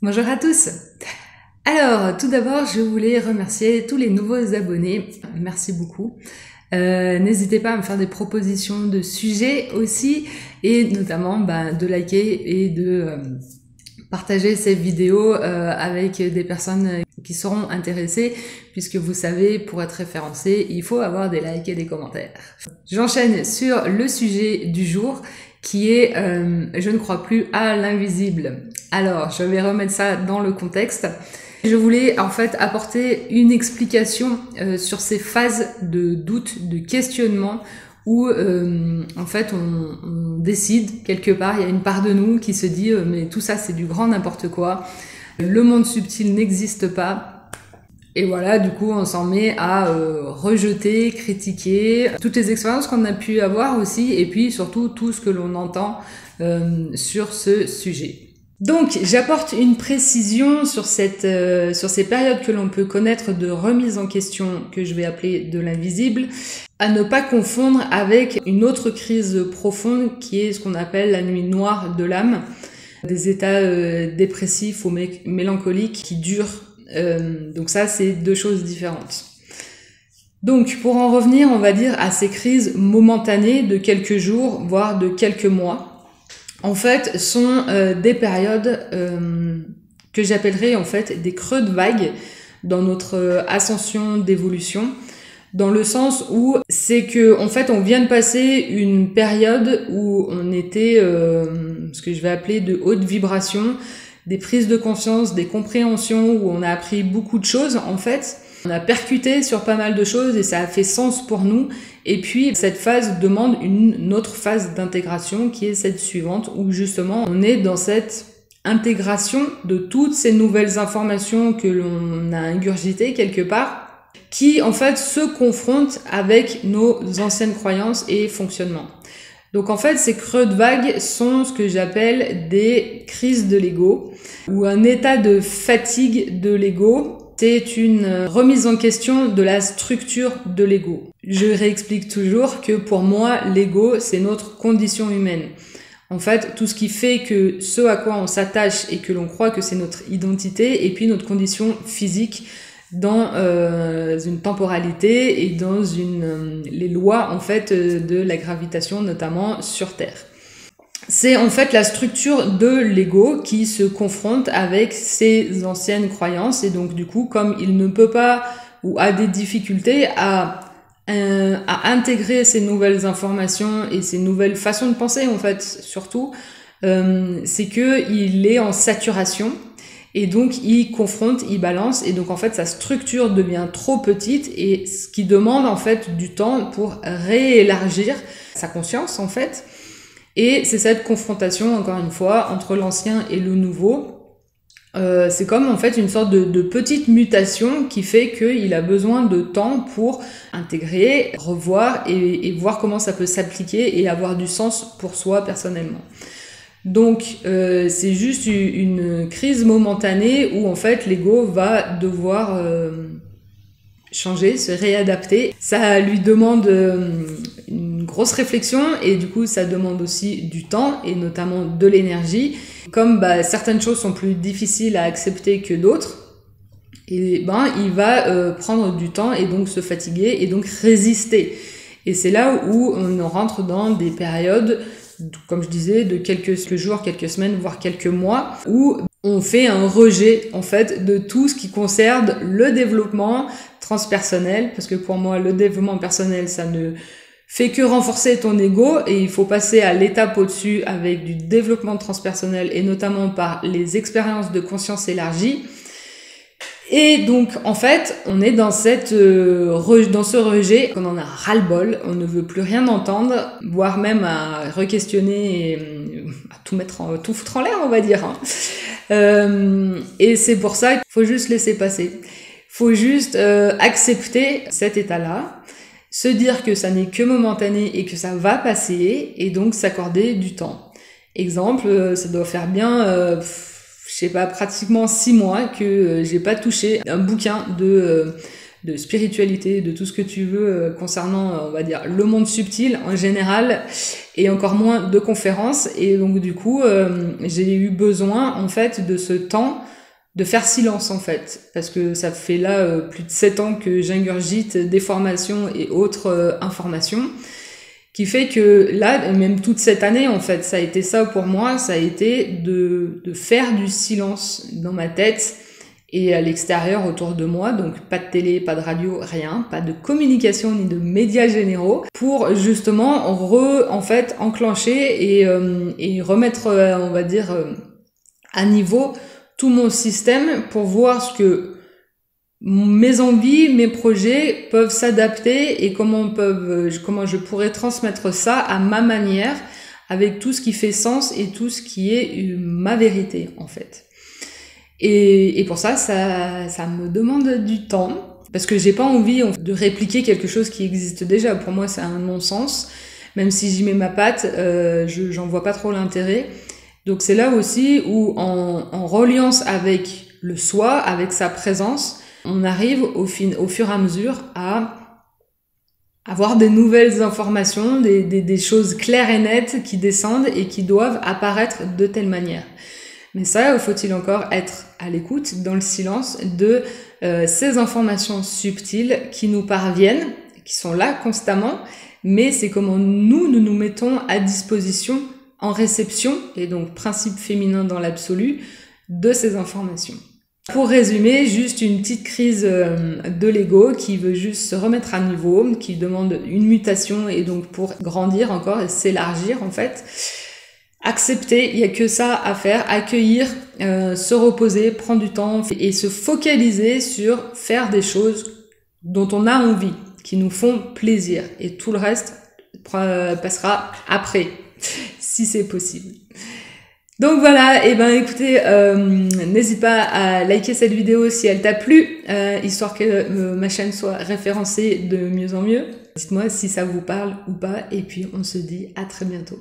Bonjour à tous. Alors, tout d'abord, je voulais remercier tous les nouveaux abonnés. Merci beaucoup. N'hésitez pas à me faire des propositions de sujets aussi, et notamment de liker et de partager ces vidéos avec des personnes qui seront intéressées, puisque vous savez, pour être référencé, il faut avoir des likes et des commentaires. J'enchaîne sur le sujet du jour, qui est je ne crois plus à l'invisible. Alors, je vais remettre ça dans le contexte. Je voulais en fait apporter une explication sur ces phases de doute, de questionnement, où en fait on décide quelque part, il y a une part de nous qui se dit mais tout ça c'est du grand n'importe quoi, le monde subtil n'existe pas. Et voilà, du coup, on s'en met à rejeter, critiquer toutes les expériences qu'on a pu avoir aussi, et puis surtout tout ce que l'on entend sur ce sujet. Donc, j'apporte une précision sur sur ces périodes que l'on peut connaître de remise en question, que je vais appeler de l'invisible, à ne pas confondre avec une autre crise profonde qui est ce qu'on appelle la nuit noire de l'âme, des états dépressifs ou mélancoliques qui durent. Donc ça, c'est deux choses différentes. Donc, pour en revenir, on va dire, à ces crises momentanées de quelques jours, voire de quelques mois, en fait, sont des périodes que j'appellerais en fait des creux de vague dans notre ascension d'évolution, dans le sens où c'est que en fait on vient de passer une période où on était ce que je vais appeler de haute vibration, des prises de conscience, des compréhensions, où on a appris beaucoup de choses en fait. On a percuté sur pas mal de choses et ça a fait sens pour nous. Et puis cette phase demande une autre phase d'intégration qui est cette suivante, où justement on est dans cette intégration de toutes ces nouvelles informations que l'on a ingurgitées quelque part, qui en fait se confrontent avec nos anciennes croyances et fonctionnements. Donc en fait, ces creux de vague sont ce que j'appelle des crises de l'ego, ou un état de fatigue de l'ego. C'est une remise en question de la structure de l'ego. Je réexplique toujours que pour moi, l'ego, c'est notre condition humaine. En fait, tout ce qui fait que ce à quoi on s'attache et que l'on croit que c'est notre identité, et puis notre condition physique dans une temporalité et dans les lois en fait de la gravitation, notamment sur Terre. C'est en fait la structure de l'ego qui se confronte avec ses anciennes croyances, et donc du coup, comme il ne peut pas ou a des difficultés à intégrer ces nouvelles informations et ces nouvelles façons de penser en fait, surtout, c'est que il est en saturation. Et donc, il confronte, il balance, et donc en fait, sa structure devient trop petite, et ce qui demande en fait du temps pour réélargir sa conscience en fait. Et c'est cette confrontation, encore une fois, entre l'ancien et le nouveau. C'est comme en fait une sorte de petite mutation qui fait qu'il a besoin de temps pour intégrer, revoir et voir comment ça peut s'appliquer et avoir du sens pour soi personnellement. Donc c'est juste une crise momentanée où en fait l'ego va devoir changer, se réadapter. Ça lui demande une grosse réflexion, et du coup ça demande aussi du temps et notamment de l'énergie. Comme certaines choses sont plus difficiles à accepter que d'autres, et il va prendre du temps et donc se fatiguer et donc résister. Et c'est là où on rentre dans des périodes, comme je disais, de quelques jours, quelques semaines, voire quelques mois, où on fait un rejet, en fait, de tout ce qui concerne le développement transpersonnel, parce que pour moi, le développement personnel, ça ne fait que renforcer ton ego, et il faut passer à l'étape au-dessus avec du développement transpersonnel, et notamment par les expériences de conscience élargie. Et donc, en fait, on est dans dans ce rejet, qu'on en a ras-le-bol, on ne veut plus rien entendre, voire même à re-questionner et à tout foutre en l'air, on va dire. Et c'est pour ça qu'il faut juste laisser passer. Faut juste accepter cet état-là, se dire que ça n'est que momentané et que ça va passer, et donc s'accorder du temps. Exemple, ça doit faire bien... je sais pas, pratiquement 6 mois que j'ai pas touché un bouquin de de spiritualité, de tout ce que tu veux concernant, on va dire, le monde subtil en général, et encore moins de conférences. Et donc du coup, j'ai eu besoin en fait de ce temps de faire silence en fait, parce que ça fait là plus de 7 ans que j'ingurgite des formations et autres informations, qui fait que là, même toute cette année en fait, ça a été ça pour moi, ça a été de faire du silence dans ma tête et à l'extérieur autour de moi, donc pas de télé, pas de radio, rien, pas de communication ni de médias généraux, pour justement en fait enclencher et remettre, on va dire, à niveau tout mon système pour voir ce que mes envies, mes projets peuvent s'adapter et comment je pourrais transmettre ça à ma manière, avec tout ce qui fait sens et tout ce qui est ma vérité en fait. Et pour ça me demande du temps, parce que j'ai pas envie de répliquer quelque chose qui existe déjà. Pour moi, c'est un non-sens. Même si j'y mets ma patte, j'en vois pas trop l'intérêt. Donc c'est là aussi où, en reliance avec le soi, avec sa présence, on arrive au fur et à mesure à avoir des nouvelles informations, des choses claires et nettes qui descendent et qui doivent apparaître de telle manière. Mais ça, faut-il encore être à l'écoute, dans le silence, de ces informations subtiles qui nous parviennent, qui sont là constamment, mais c'est comment nous mettons à disposition en réception, et donc principe féminin dans l'absolu, de ces informations. Pour résumer, juste une petite crise de l'ego qui veut juste se remettre à niveau, qui demande une mutation, et donc pour grandir encore et s'élargir en fait, accepter, il n'y a que ça à faire, accueillir, se reposer, prendre du temps et se focaliser sur faire des choses dont on a envie, qui nous font plaisir, et tout le reste passera après, si c'est possible. Donc voilà, et ben écoutez, n'hésite pas à liker cette vidéo si elle t'a plu, histoire que ma chaîne soit référencée de mieux en mieux. Dites-moi si ça vous parle ou pas, et puis on se dit à très bientôt.